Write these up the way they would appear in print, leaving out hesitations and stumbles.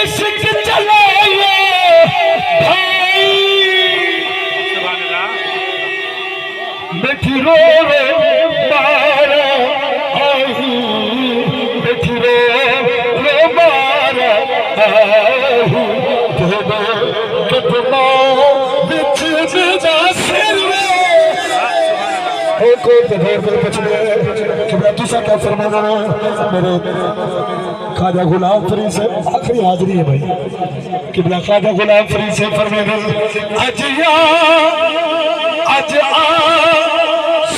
इश्क चलाए भाई बैठी रो मारा आई बैठी रो मारा आई कदमा बिच मेरा सिर दूसरा क्या फरमाना मेरे ख्वाजा गुलाम फरीद से आखिरी हाजिरी है भाई किबला ख्वाजा गुलाम फरीद से फरमाना अज या अज आ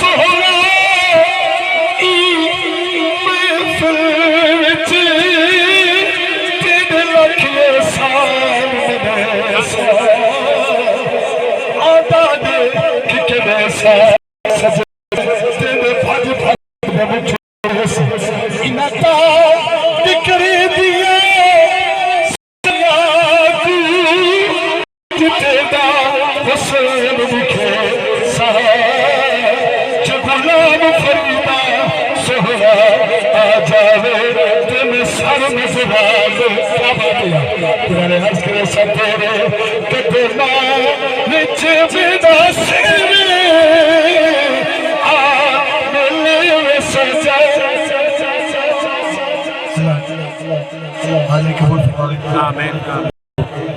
सोहरा ई महफिल विच तेरे लखे सामने आदा दे कि वैसा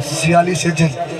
सियाली से जल